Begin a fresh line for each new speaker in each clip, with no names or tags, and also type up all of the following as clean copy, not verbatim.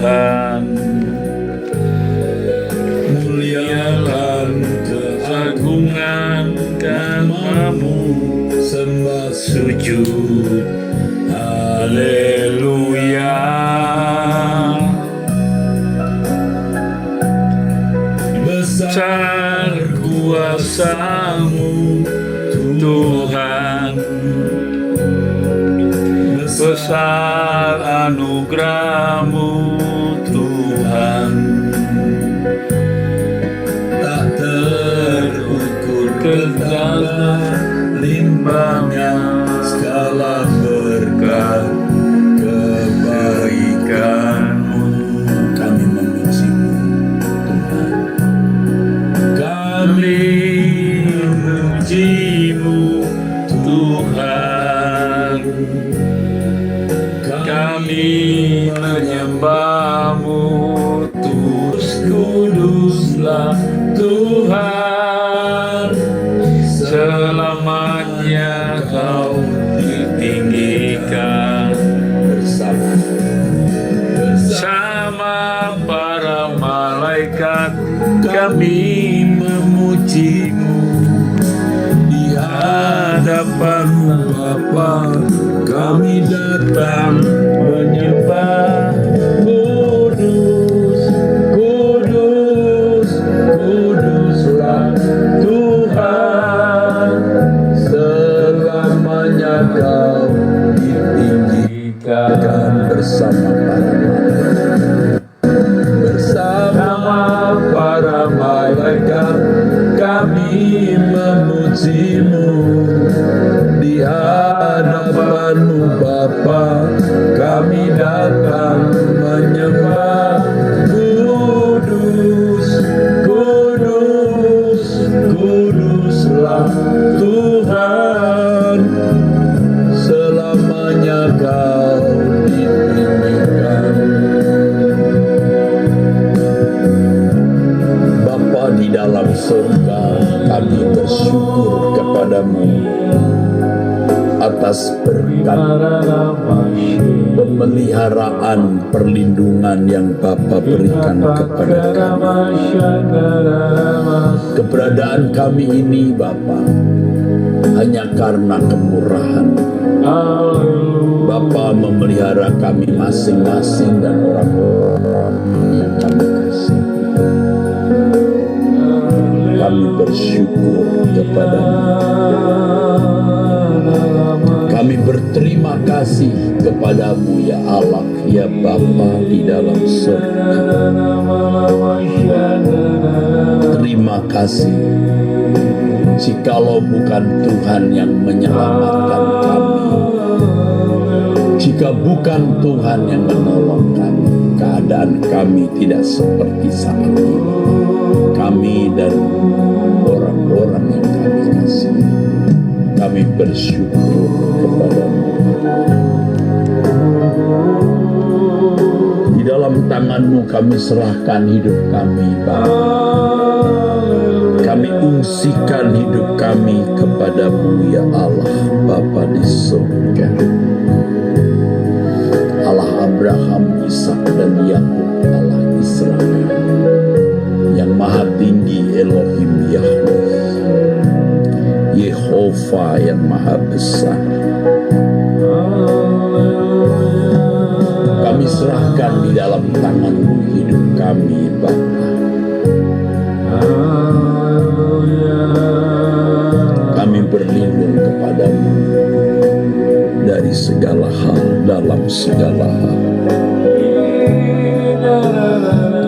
Tuhan. Muliakan keagungan nama-Mu, sembah sujud, haleluya. Besar kuasa-Mu Tuhan, besar anugerah-Mu Tuhan, tak terukur kedalam limpahnya segala berkat kebaikan-Mu. Kami memuji-Mu Tuhan, kami memuji-Mu Tuhan, kami menyembah-Mu. Kuduslah Tuhan, selamanya Kau ditinggikan. Bersama para malaikat kami memuji-Mu. Di hadapan-Mu Bapa kami datang menyembah. Kudus, kudus, kuduslah Tuhan, selamanya Kau ditinggikan. Bersama para malaikat kami memuji-Mu. Di hadapan-Mu Bapa kami datang menyembah. Kudus, kudus, kuduslah Tuhan, selamanya Kau ditinggikan. Bapa di dalam surga, kami bersyukur kepada-Mu atas berkat pemeliharaan, perlindungan yang Bapa berikan kepada kami. Keberadaan kami ini Bapa hanya karena kemurahan. Bapa memelihara kami masing-masing dan orang-orang yang kami kasih. Kami bersyukur kepada-Mu. Kami berterima kasih kepada-Mu ya Allah, ya Bapa di dalam surga. Terima kasih. Jikalau bukan Tuhan yang menyelamatkan kami, jika bukan Tuhan yang menolong kami, keadaan kami tidak seperti saat ini. Kami dan orang-orang yang kami kasih, kami bersyukur kepada-Mu. Di dalam tangan-Mu kami serahkan hidup kami, Bapa. Kami ungsikan hidup kami kepada-Mu ya Allah, Bapa di surga. Allah Abraham, Ishak dan Yakub, Allah Israel, yang maha tinggi, Elohim Yahweh, Yehova yang maha besar. Kami serahkan di dalam tangan-Mu hidup kami, Bapa. Kami berlindung kepada-Mu dari segala hal, dalam segala hal.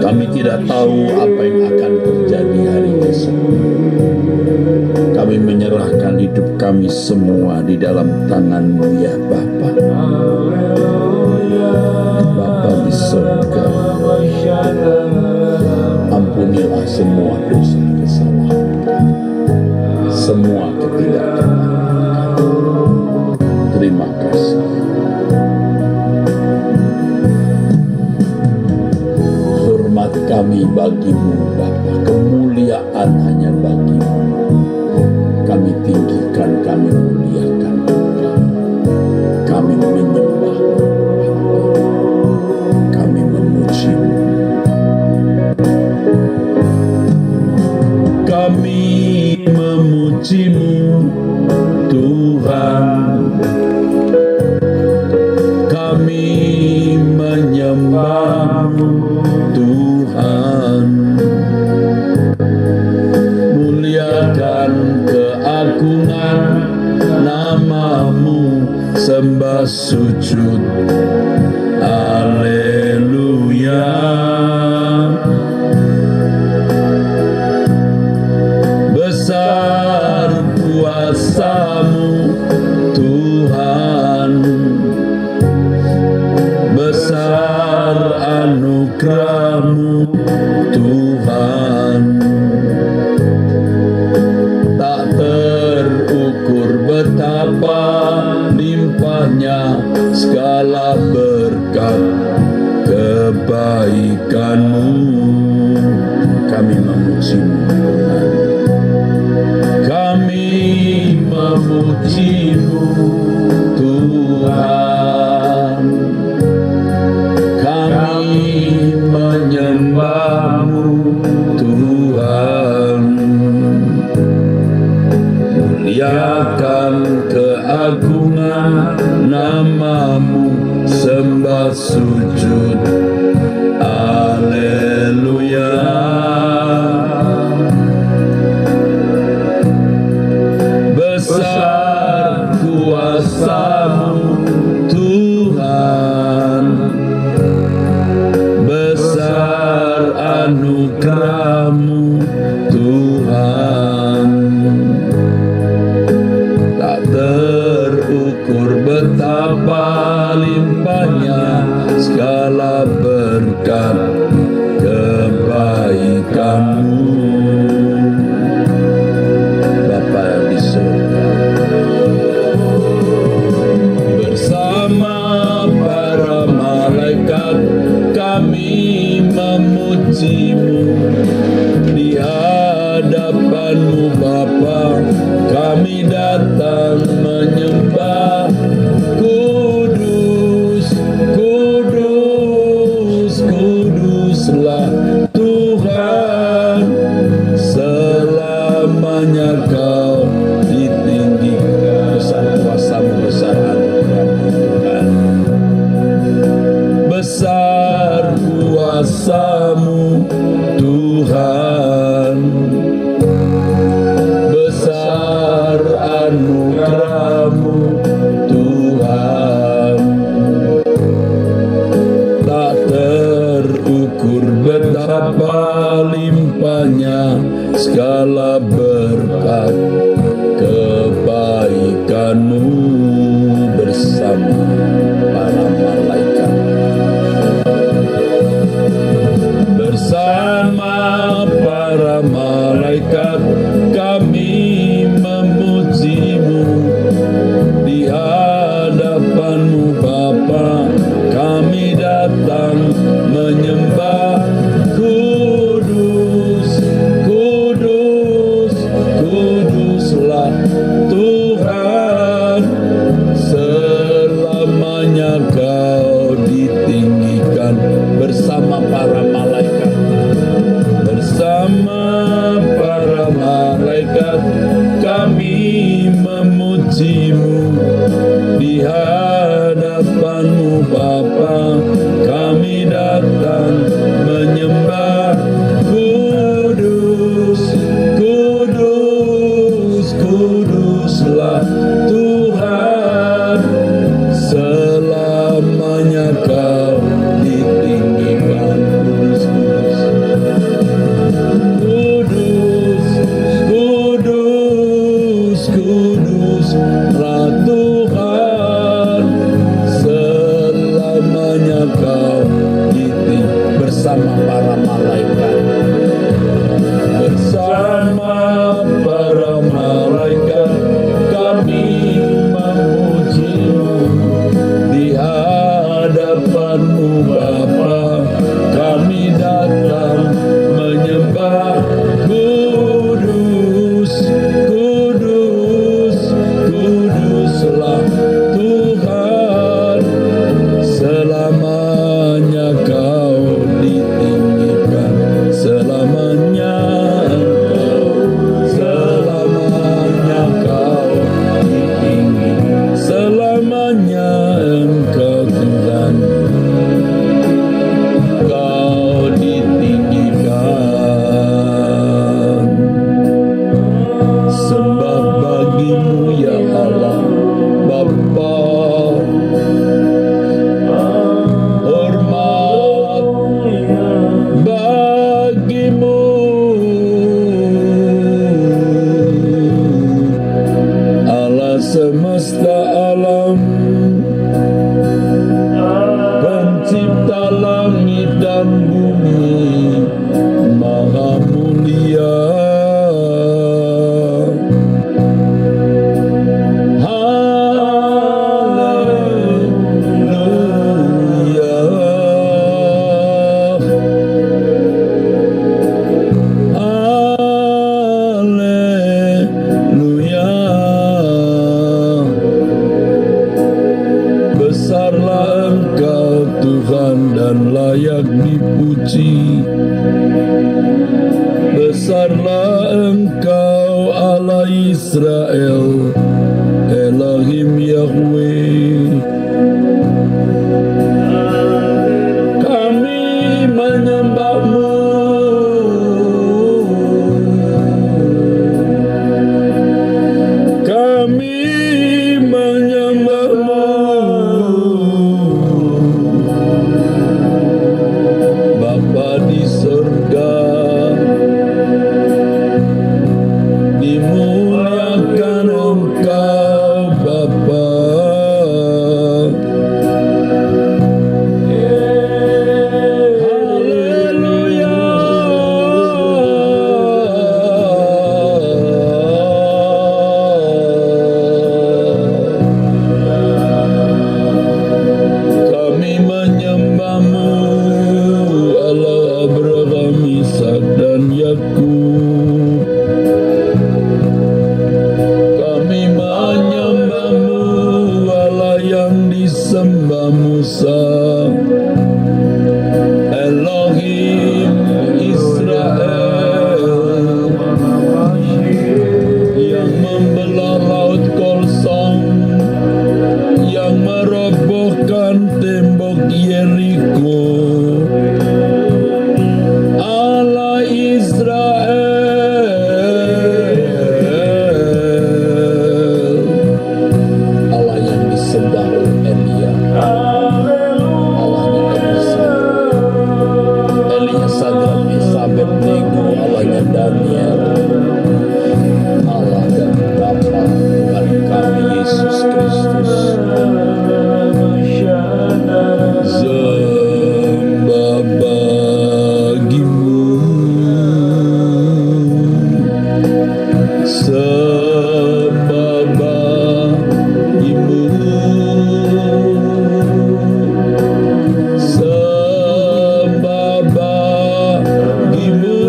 Kami tidak tahu apa yang akan terjadi hari esok. Kami menyerahkan hidup kami semua di dalam tangan-Mu ya Bapa. Bapa di surga, ampunilah semua dosa kesalahan kami, semua ketidakbenaran kami. Terima kasih. Hormat kami bagi-Mu Bapa, kemuliaan hanya bagi-Mu. Kami tinggikan, kami muliakan Engkau. Kami menyembah, kami memuji menyembah-Mu Tuhan. Muliakan keagungan nama-Mu, sembah sujud haleluya. Besar kuasa-Mu Tuhan, besar anugerah-Mu Tuhan. Tak terukur betapa limpahnya segala berkat kebaikan-Mu. Kami memuji-Mu Tuhan, kami memuji-Mu Tuhan, kami menyembah-Mu Tuhan. Muliakan keagungan nama-Mu, sembah sujud haleluya. Besar kuasa-Mu Tuhan, besar anugerah-Mu Tuhan. Tak terukur betapa limpahnya segala berkat kebaikan-Mu. Bapa yang di surga, bersama para malaikat kami memuji-Mu. Di hadapan-Mu Bapa kami datang menyembah. Kudus, kudus, kuduslah Tuhan, selamanya Kau ditinggikan. Besar kuasa-Mu, besar anugerah-Mu Tuhan. Besar kuasa-Mu Tuhan, besar anugerah-Mu Tuhan. Tak terukur betapa limpahnya segala berkat kebaikan-Mu bersama para malaikat. Bersama para malaikat kami memuji-Mu. Di hadapan-Mu Bapa kami datang menyembah. Kudus, kudus, kuduslah Tuhan, selamanya Kau ditinggikan. Bersama para malaikat, bersama para malaikat kami memuji-Mu. Di hadapan-Mu Bapa kami datang menyembah. Kudus, kudus, kuduslah Tuhan, selamanya Kau ditinggikan. Kudus, kudus, kudus, kuduslah Tuhan, selamanya Kau ditinggikan. Bersama para malaikat, bersama para malaikat kami memuji-Mu. Di hadapan-Mu Bapa kami datang menyembah. Kudus, kudus, kuduslah Tuhan, selamanya Kau ditinggikan. dan bumi maha mulia. Haleluya, haleluya. Besarlah Engkau Tuhan dan layak dipuji. Besarlah Engkau Allah Israel, Elohim Yahweh. Kami menyembah-Mu. Kami menyembah-Mu. Bapa di surga, dimuliakan Engkau Bapa. Haleluya. Kami menyembah-Mu, Allah Abraham, Ishak dan Yakub. Kami menyembah-Mu, Allah yang disembah Musa, Elohim Israel, yang membelah laut Kosong, yang merobohkan tembok Yeriko. Allah Israel, Allah yang disembah Elia, Allahnya Elisa, Elia Sadrak Mesach Abednego, Allahnya Daniel, Allah dan Bapa Tuhan kami Yesus Kristus. Sembah bagi-Mu, sembah bagi-Mu, sembah bagi-Mu,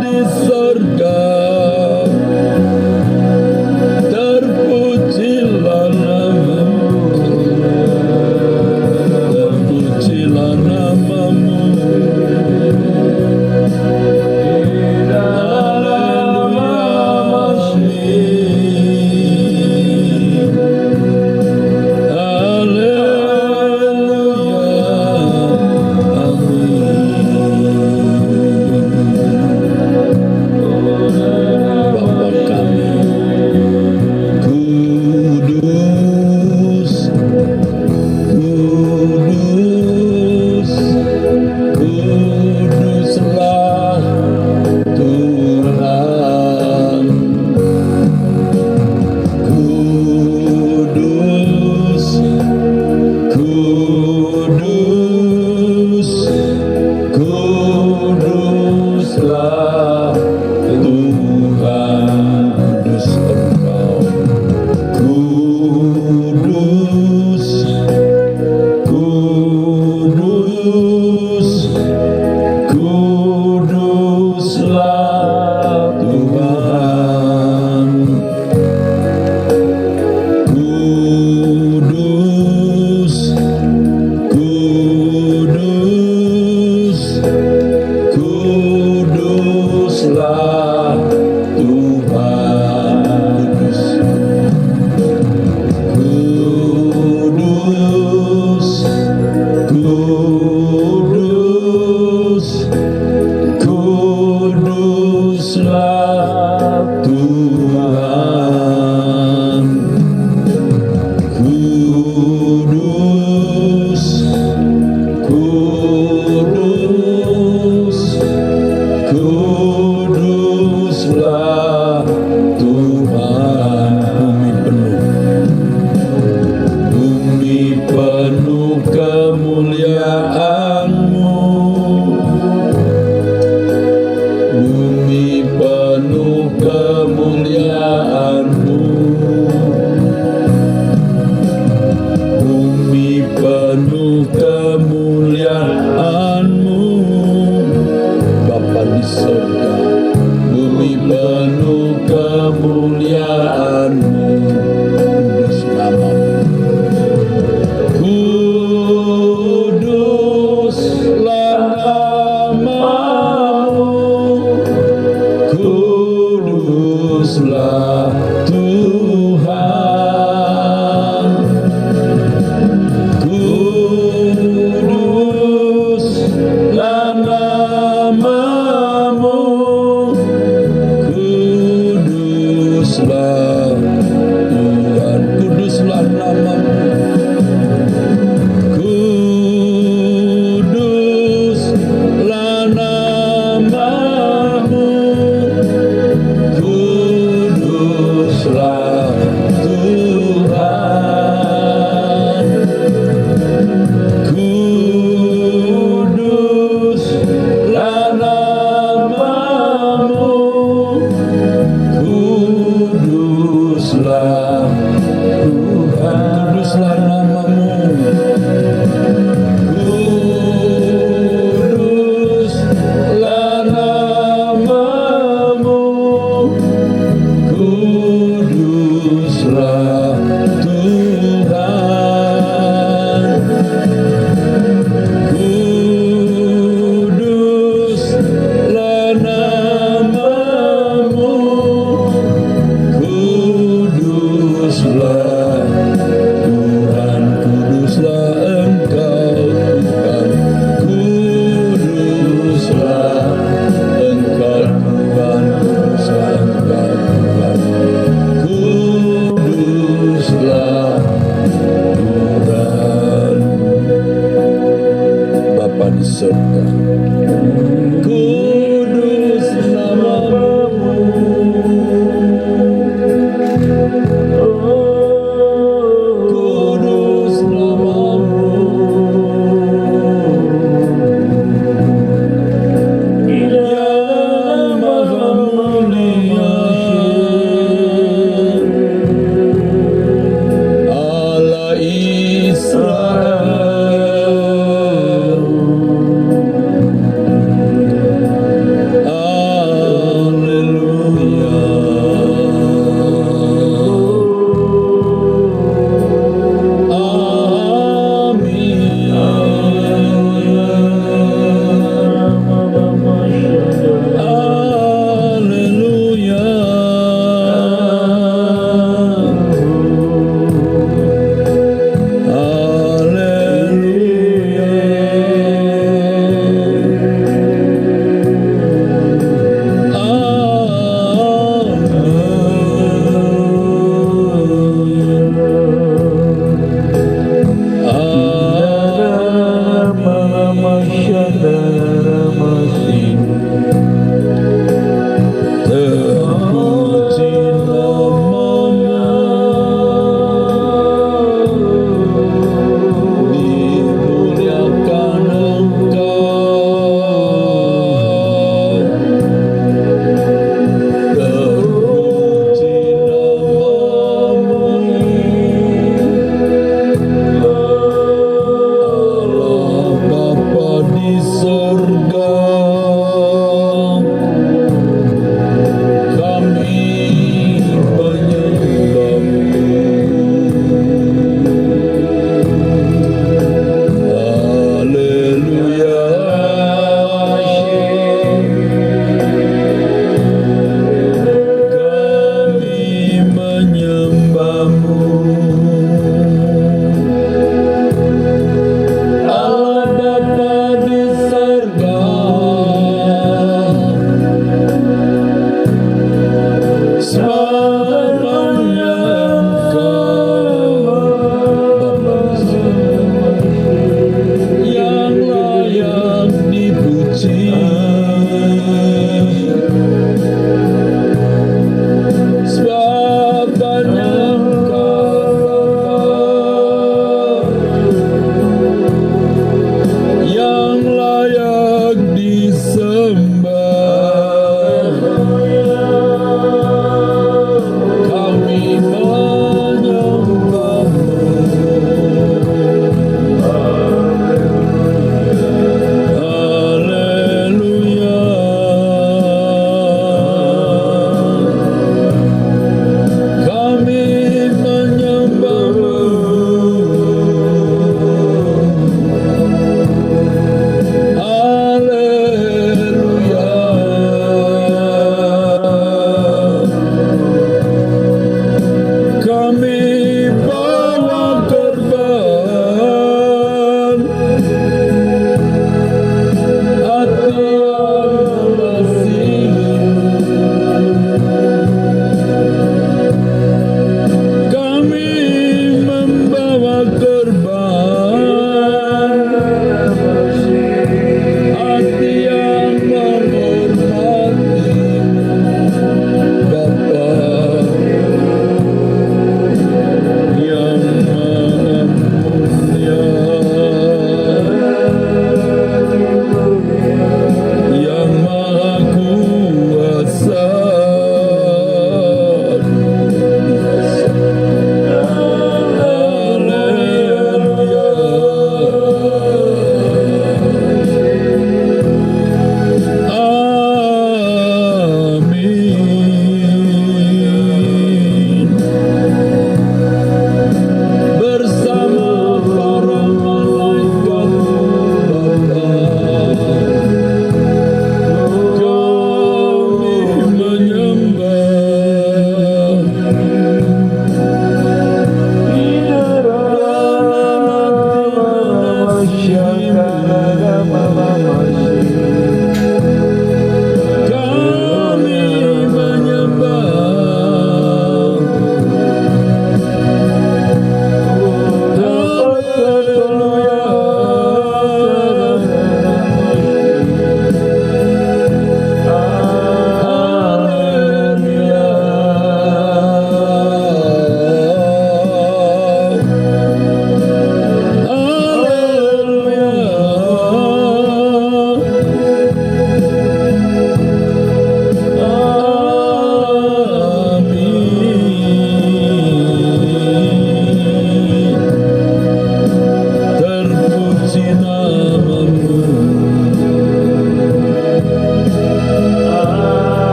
di sorga, terpujilah namamu, terpujilah namamu.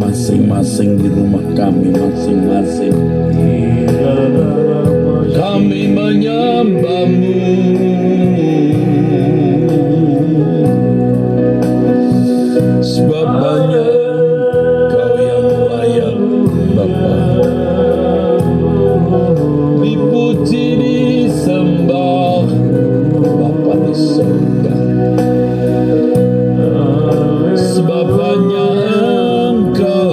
masing-masing di rumah kami masing-masing. Kami menyembah-Mu, sebab hanya Engkau yang layak Bapa. Dipuji, disembah Bapa di surga, sebab hanya Engkau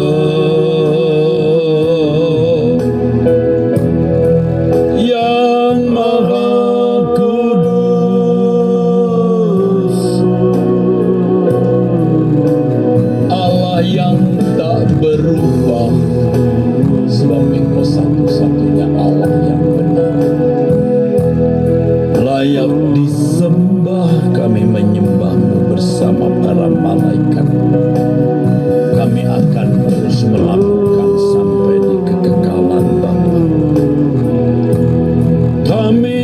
yang Maha Kudus, Allah yang tak berubah, sebab Engkau satu-satunya Allah yang benar. Layak disembah, kami menyembah-Mu bersama para malaikat. Kami akan terus melakukan sampai di kekekalan Bapa. Kami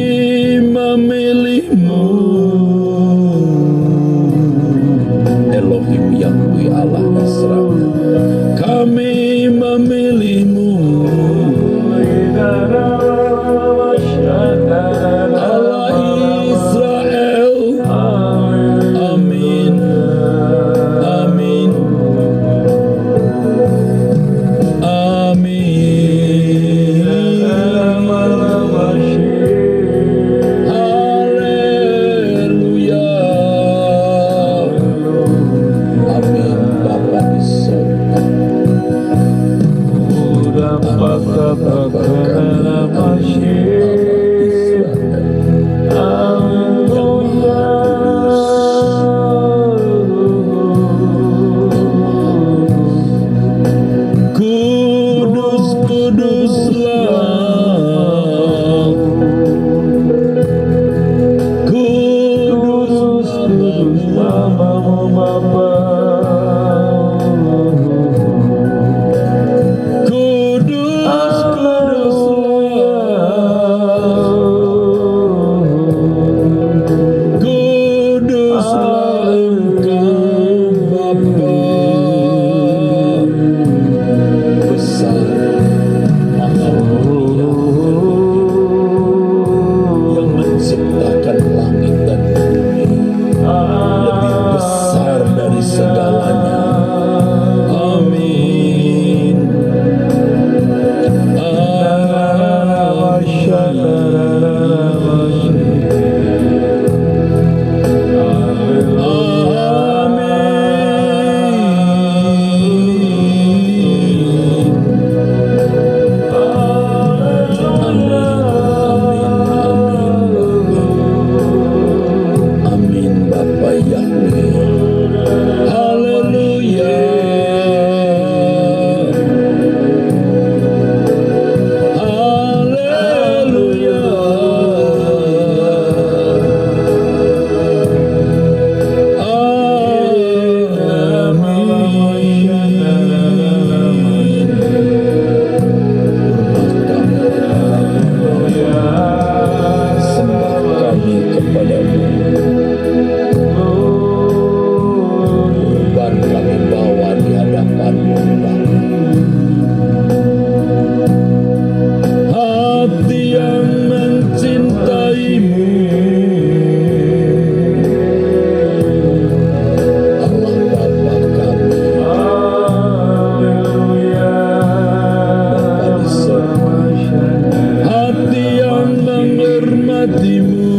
memilih-Mu, Elohim Yahweh Allah Israel. Kami memilih-Mu, Allah Israel. Amin, amin, amin. Haleluya. Amin. Bapa di surga, Bapa kami, Allah Israel. Kudus, kuduslah, kudus namamu Bapa. Kudus, kuduslah, kuduslah Engkau Bapa. Besar, Maha Mulia, yang menciptakan langit dan bumi, lebih besar dari segalanya. Amin. Amin Bapa Yahweh. Haleluya. Haleluya. Amin. Sembah kami kepada-Mu, kurban kami bawa di hadapan-Mu Bapa. Hati yang mencintai-Mu, Allah Bapa kami, Bapa di surga. Hati yang menghormati-Mu,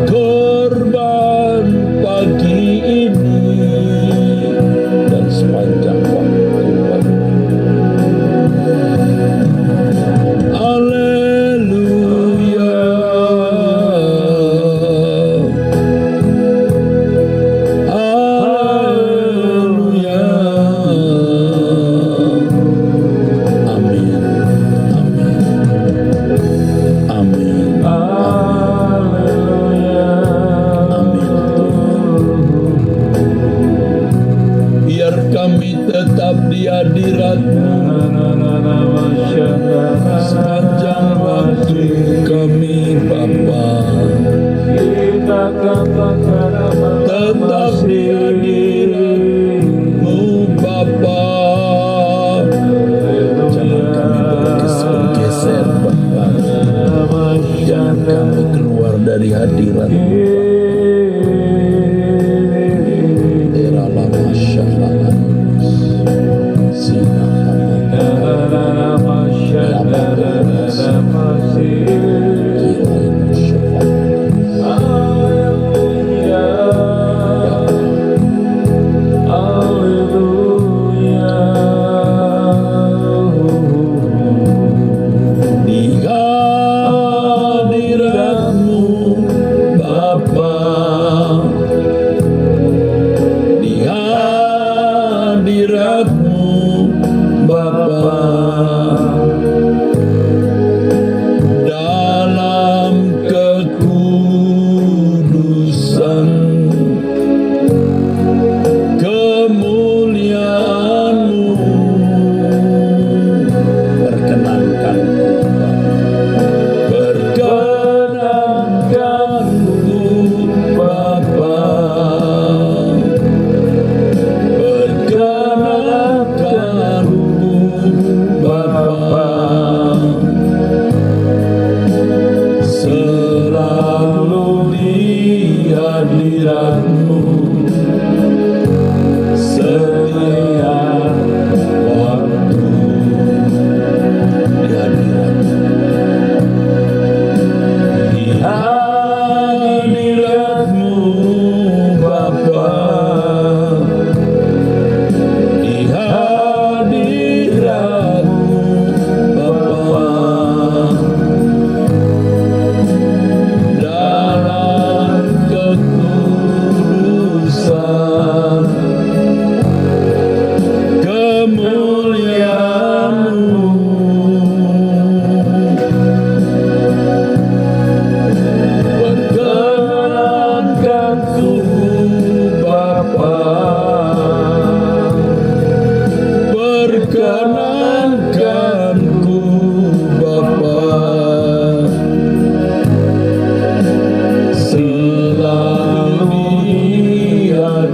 korban pagi ini dan sepanjang waktu Bapa. Haleluya. Haleluya. Amin. Amin. Amin. Amin Tuhan. Biar kami tetap di hadirat-Mu sepanjang waktu kami Bapa. Tetap di hadirat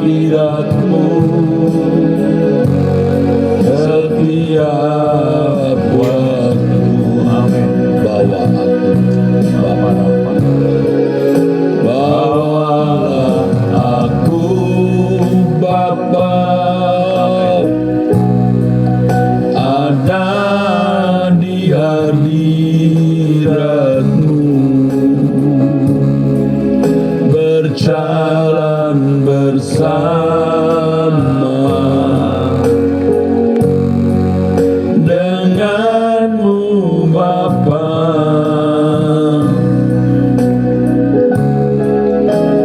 hadirat-Mu setiap waktu.
Amin.
Bawa aku, bawalah aku Bapa, ada di hadirat-Mu, berjalan bersama dengan-Mu Bapa,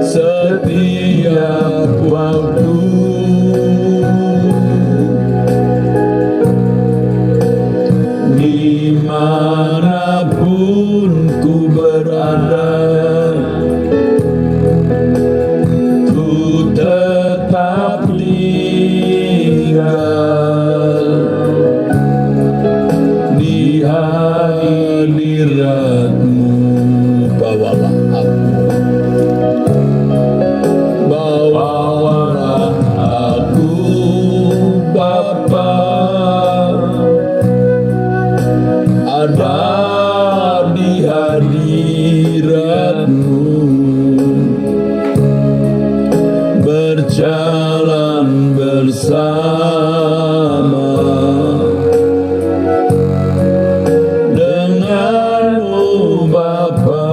setiap waktu. Dimanapun ku berada, ku tetap tinggal di hadirat-Mu. Bawalah aku, bawalah aku Bapa, ada di hadirat-Mu, berjalan bersama dengan-Mu Bapa,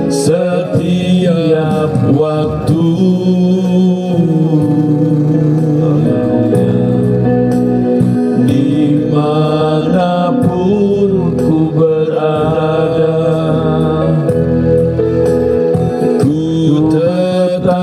setiap waktu. Dimanapun ku berada, ku tetap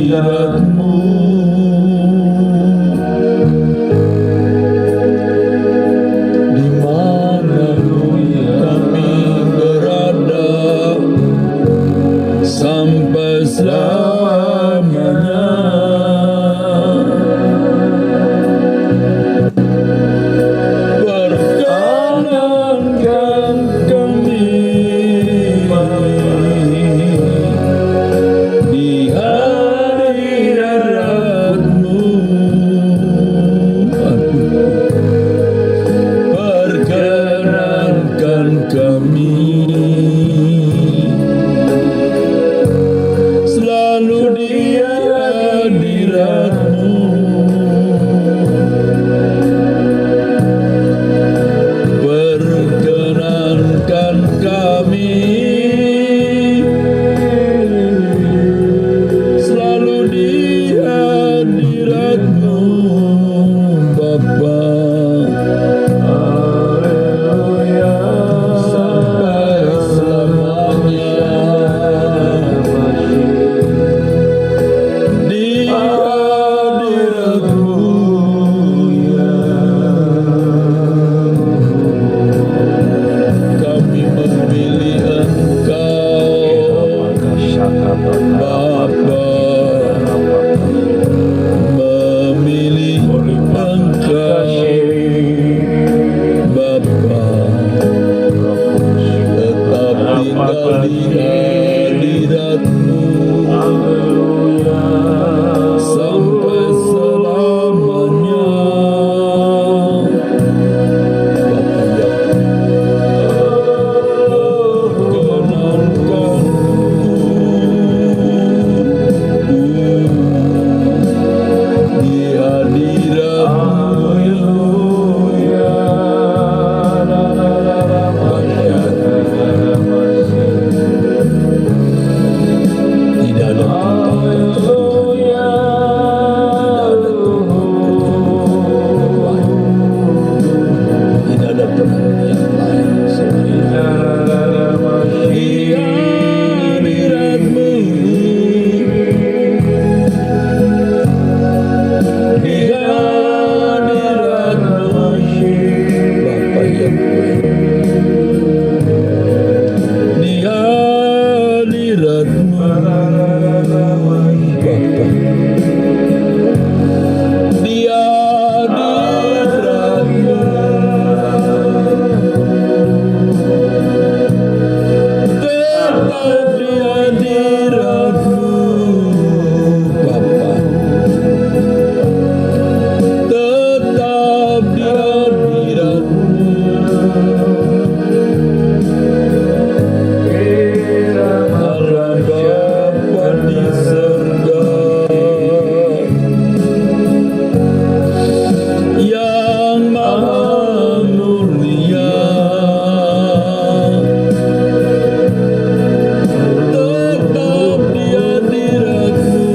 hadirat-Mu. Di mana kami berada sampai selamanya. Perkenankan kami di hadirat-Mu. Perkenankan kami selalu di hadirat-Mu. Perkenankan kami selalu di hadirat-Mu, Bapa. Sampai selamanya di hadirat-Mu. Kami memilih Engkau, Bapa. Memilih Engkau, Bapa. Tetap tinggal di hadirat-Mu sampai selamanya. Bapa ya, perkenankan di hadirat-Mu. Tidak ada tidak ada Tuhan yang lain selain di hadirat-Mu. Di hadirat-Mu, Bapa yang baik. Di hadirat-Mu, Bapa. Di hadirat-Mu, tetap di hadirat-Mu, Bapa. Tetap di hadirat-Mu. Allah Bapa di surga yang maha mulia, tetap di hadirat-Mu.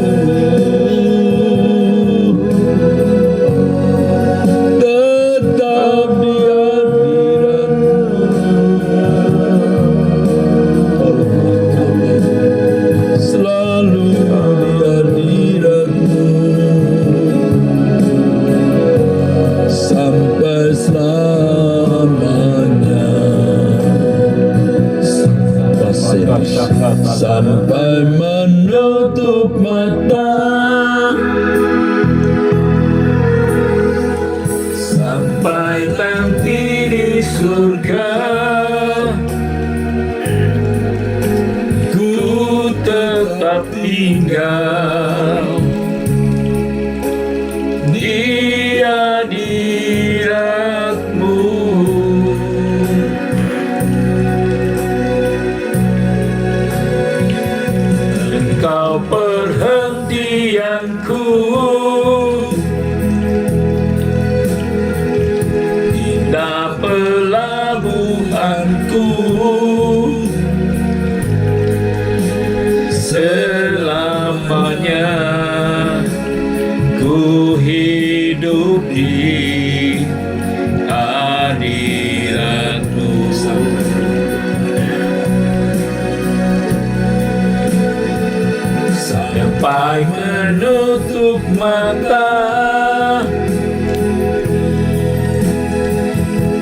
Tetap di hadirat-Mu. Tolonglah kami selalu di hadirat-Mu sampai selamanya. Sampai menutup mata, sampai nanti di surga, ku tetap tinggal di hadirat-Mu. Engkau perhentianku, indah pelabuhanku, selamanya ku hidup di hadirat-Mu. Sampai sampai menutup mata,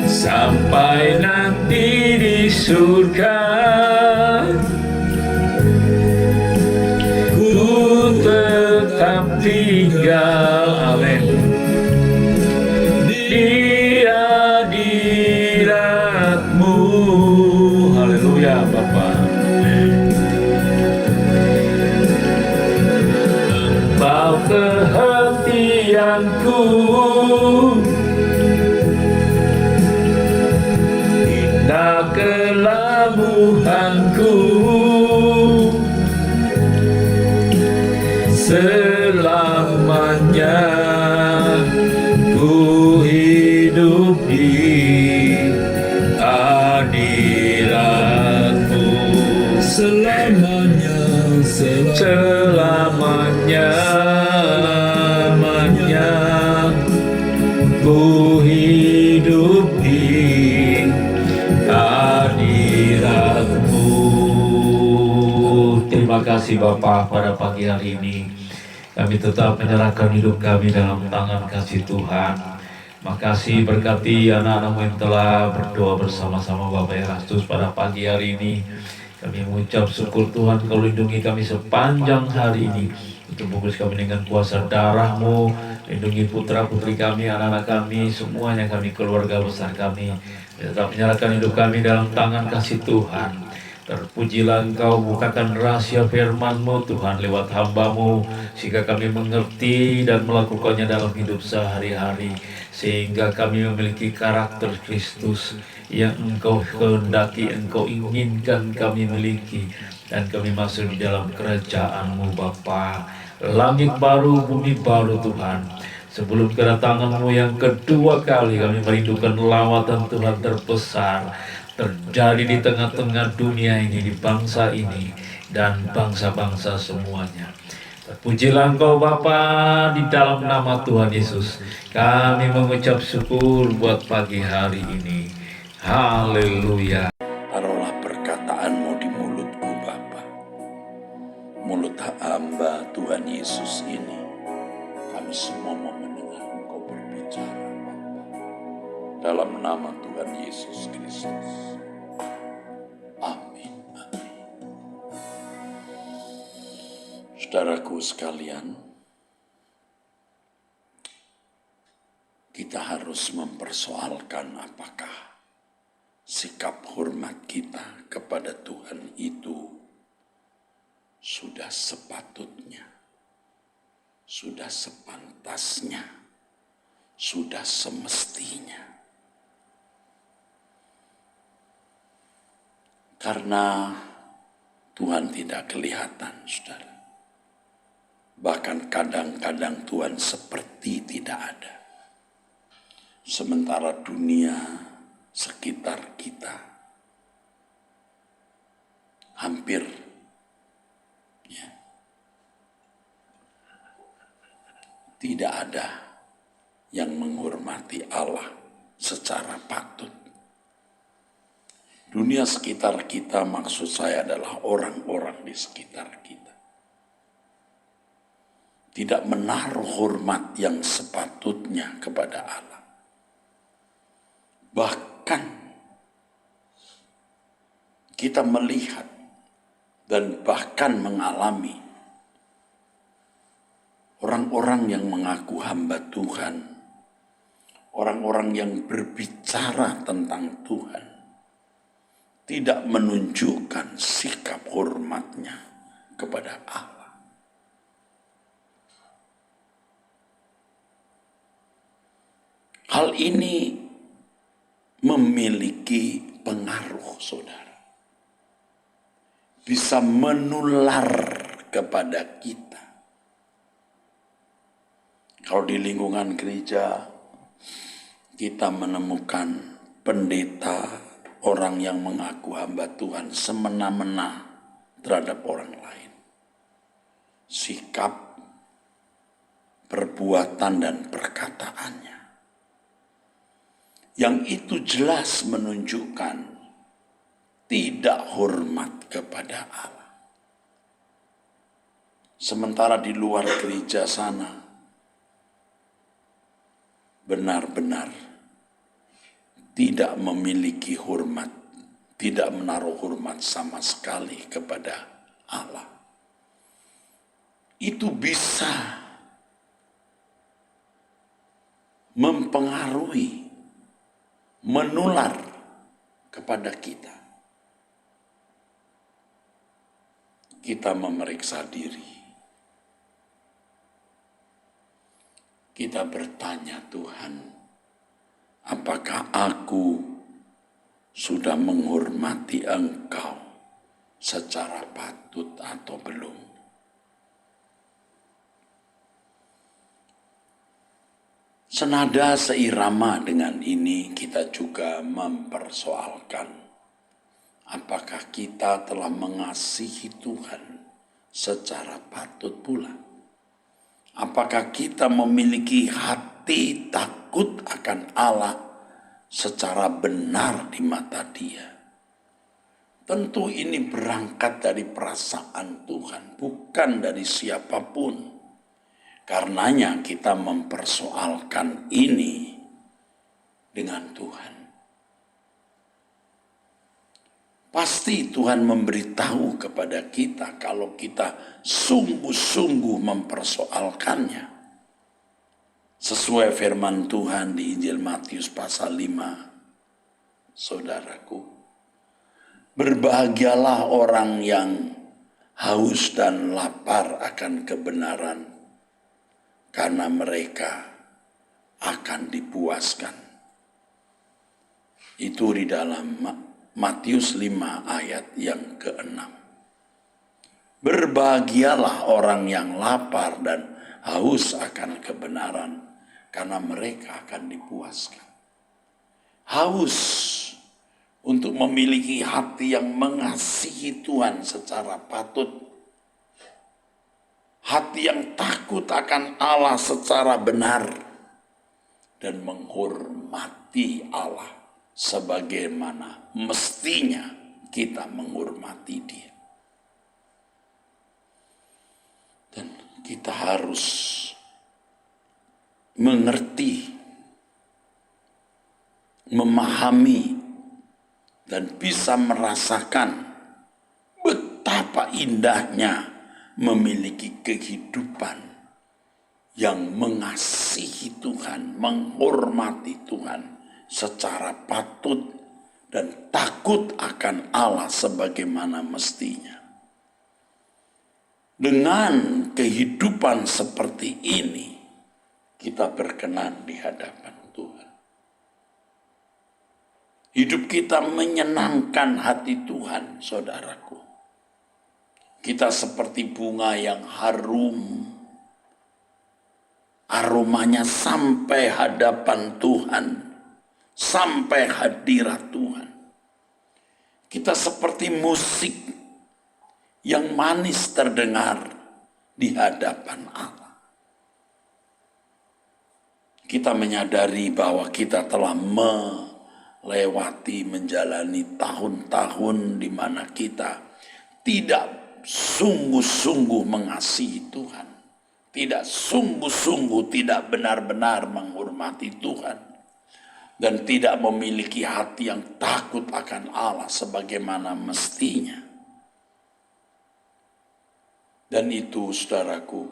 sampai nanti di surga ku tetap tinggal, amin, di hadirat-Mu. Haleluya Bapa. Engkau perhatianku, indah kelabuhanku, selamanya ku hidup di hadirat-Mu. Selamanya, selamanya, selamanya ku hidup di hadirat-Mu. Terima kasih Bapa, pada pagi hari ini kami tetap menyerahkan hidup kami dalam tangan kasih Tuhan. Makasih berkati anak-anak yang telah berdoa bersama-sama Bapak Erastus pada pagi hari ini. Kami mengucap syukur Tuhan, Kau lindungi kami sepanjang hari ini. Bungkus kami dengan kuasa darah-Mu, lindungi putra-putri kami, anak-anak kami, semuanya kami, keluarga besar kami. Tetap menyerahkan hidup kami dalam tangan kasih Tuhan. Terpujilah Engkau, bukakan rahasia firman-Mu Tuhan lewat hamba-Mu, sehingga kami mengerti dan melakukannya dalam hidup sehari-hari, sehingga kami memiliki karakter Kristus yang Engkau kehendaki, Engkau inginkan kami miliki, dan kami masuk di dalam kerajaan-Mu Bapa. Langit baru, bumi baru Tuhan. Sebelum kedatangan-Mu yang kedua kali, kami merindukan lawatan Tuhan terbesar terjadi di tengah-tengah dunia ini, di bangsa ini, dan bangsa-bangsa semuanya. Terpujilah Engkau Bapa, di dalam nama Tuhan Yesus kami mengucap syukur buat pagi hari ini. Haleluya. Taruhlah perkataan-Mu di mulutku Bapa, mulut hamba Tuhan Yesus ini. Kami semua mau mendengar Engkau berbicara Bapa, dalam nama Tuhan Yesus Kristus. Amin. Amin. Saudaraku sekalian, kita harus mempersoalkan apakah sikap hormat kita kepada Tuhan itu sudah sepatutnya, sudah sepantasnya, sudah semestinya. Karena Tuhan tidak kelihatan, saudara. Bahkan kadang-kadang Tuhan seperti tidak ada. Sementara dunia sekitar kita hampir tidak ada yang menghormati Allah secara patut. Dunia sekitar kita, maksud saya adalah orang-orang di sekitar kita, tidak menaruh hormat yang sepatutnya kepada Allah. Bahkan kita melihat dan bahkan mengalami orang-orang yang mengaku hamba Tuhan, orang-orang yang berbicara tentang Tuhan, tidak menunjukkan sikap hormatnya kepada Allah. Hal ini memiliki pengaruh, saudara. Bisa menular kepada kita. Kalau di lingkungan gereja, kita menemukan pendeta, orang yang mengaku hamba Tuhan semena-mena terhadap orang lain. Sikap, perbuatan, dan perkataannya, yang itu jelas menunjukkan tidak hormat kepada Allah. Sementara di luar gereja sana benar-benar tidak memiliki hormat, tidak menaruh hormat sama sekali kepada Allah. Itu bisa mempengaruhi, menular kepada kita. Kita memeriksa diri. Kita bertanya, Tuhan, apakah aku sudah menghormati Engkau secara patut atau belum? Senada seirama dengan ini, kita juga mempersoalkan apakah kita telah mengasihi Tuhan secara patut pula? Apakah kita memiliki hati takut akan Allah secara benar di mata Dia? Tentu ini berangkat dari perasaan Tuhan, bukan dari siapapun. Karenanya kita mempersoalkan ini dengan Tuhan. Pasti Tuhan memberitahu kepada kita kalau kita sungguh-sungguh mempersoalkannya. Sesuai firman Tuhan di Injil Matius pasal 5, saudaraku. Berbahagialah orang yang haus dan lapar akan kebenaran, karena mereka akan dipuaskan. Itu di dalam Matius 5 ayat yang ke-6. Berbahagialah orang yang lapar dan haus akan kebenaran, karena mereka akan dipuaskan. Haus untuk memiliki hati yang mengasihi Tuhan secara patut. Hati yang takut akan Allah secara benar dan menghormati Allah sebagaimana mestinya kita menghormati Dia. Dan kita harus mengerti, memahami, dan bisa merasakan betapa indahnya memiliki kehidupan yang mengasihi Tuhan, menghormati Tuhan secara patut dan takut akan Allah sebagaimana mestinya. Dengan kehidupan seperti ini, kita berkenan di hadapan Tuhan. Hidup kita menyenangkan hati Tuhan, saudaraku. Kita seperti bunga yang harum, aromanya sampai hadapan Tuhan, sampai hadirat Tuhan. Kita seperti musik yang manis terdengar di hadapan Allah. Kita menyadari bahwa kita telah melewati, menjalani tahun-tahun di mana kita tidak sungguh-sungguh mengasihi Tuhan. Tidak sungguh-sungguh, tidak benar-benar menghormati Tuhan. Dan tidak memiliki hati yang takut akan Allah sebagaimana mestinya. Dan itu, saudaraku,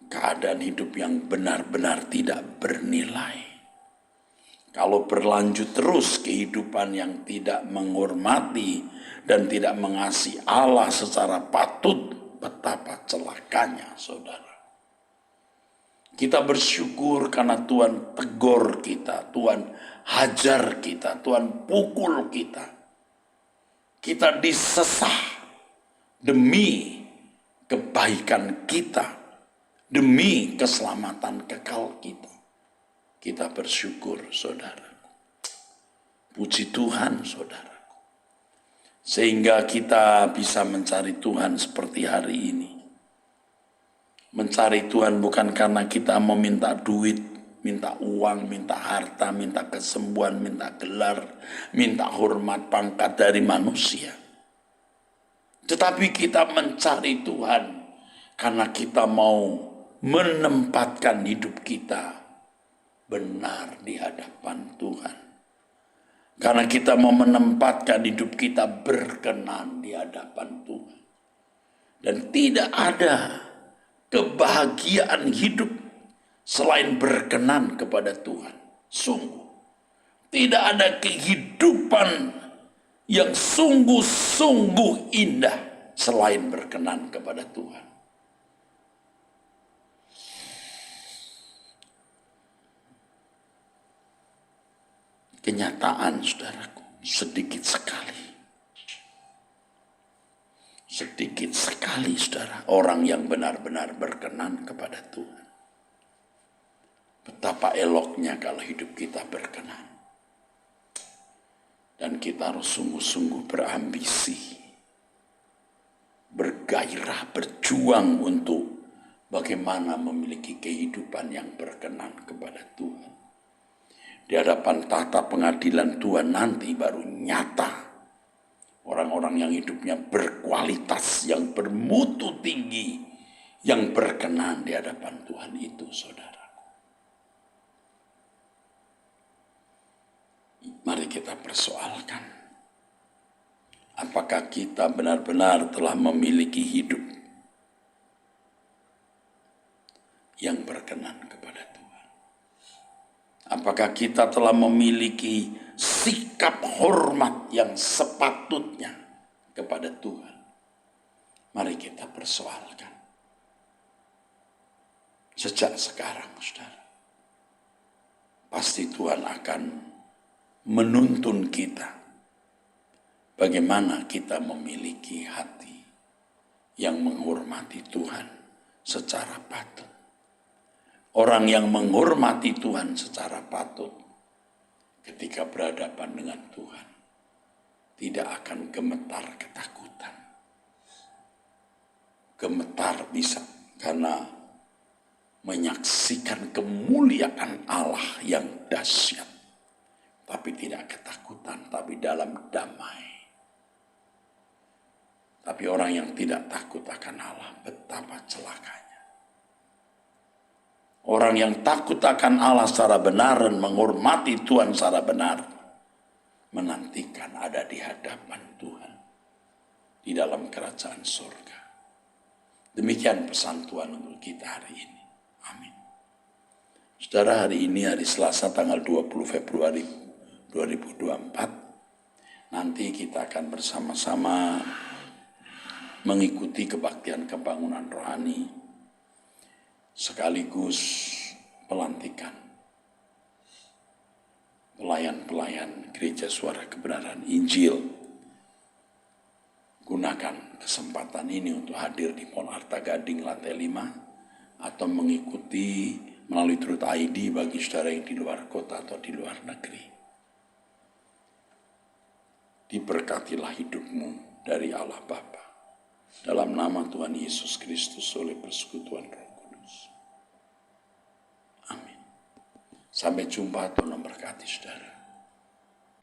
keadaan hidup yang benar-benar tidak bernilai. Kalau berlanjut terus kehidupan yang tidak menghormati dan tidak mengasihi Allah secara patut, betapa celakanya, saudara. Kita bersyukur karena Tuhan tegur kita, Tuhan hajar kita, Tuhan pukul kita. Kita disesah demi kebaikan kita, demi keselamatan kekal kita. Kita bersyukur, saudara. Puji Tuhan, saudara. Sehingga kita bisa mencari Tuhan seperti hari ini. Mencari Tuhan bukan karena kita meminta duit, minta uang, minta harta, minta kesembuhan, minta gelar, minta hormat pangkat dari manusia. Tetapi kita mencari Tuhan Karena kita mau menempatkan hidup kita benar di hadapan Tuhan. Karena kita mau menempatkan hidup kita berkenan di hadapan Tuhan. Dan tidak ada kebahagiaan hidup selain berkenan kepada Tuhan. Sungguh. Tidak ada kehidupan yang sungguh-sungguh indah selain berkenan kepada Tuhan. Kenyataan, saudaraku, sedikit sekali. Sedikit sekali, saudara, orang yang benar-benar berkenan kepada Tuhan. Betapa eloknya kalau hidup kita berkenan. Dan kita harus sungguh-sungguh berambisi, bergairah, berjuang untuk bagaimana memiliki kehidupan yang berkenan kepada Tuhan. Di hadapan tahta pengadilan Tuhan nanti baru nyata orang-orang yang hidupnya berkualitas, yang bermutu tinggi, yang berkenan di hadapan Tuhan itu, saudaraku. Mari kita persoalkan, apakah kita benar-benar telah memiliki hidup yang berkenan kepada Tuhan? Apakah kita telah memiliki sikap hormat yang sepatutnya kepada Tuhan? Mari kita persoalkan. Sejak sekarang, saudara, pasti Tuhan akan menuntun kita bagaimana kita memiliki hati yang menghormati Tuhan secara patut. Orang yang menghormati Tuhan secara patut ketika berhadapan dengan Tuhan tidak akan gemetar ketakutan. Gemetar bisa karena menyaksikan kemuliaan Allah yang dahsyat, tapi tidak ketakutan, tapi dalam damai. Tapi orang yang tidak takut akan Allah, betapa celakanya. Orang yang takut akan Allah secara benar dan menghormati Tuhan secara benar, menantikan ada di hadapan Tuhan, di dalam kerajaan surga. Demikian pesan Tuhan untuk kita hari ini. Amin. Saudara, hari ini hari Selasa tanggal 20 Februari 2024, nanti kita akan bersama-sama mengikuti kebaktian pembangunan rohani sekaligus pelantikan pelayan-pelayan Gereja Suara Kebenaran Injil. Gunakan kesempatan ini untuk hadir di Mall Arta Gading lantai 5 atau mengikuti melalui Truth ID bagi saudara yang di luar kota atau di luar negeri. Diberkatilah hidupmu dari Allah Bapa, dalam nama Tuhan Yesus Kristus oleh persekutuan Roh Kudus. Amin. Sampai jumpa, Tuhan memberkati saudara.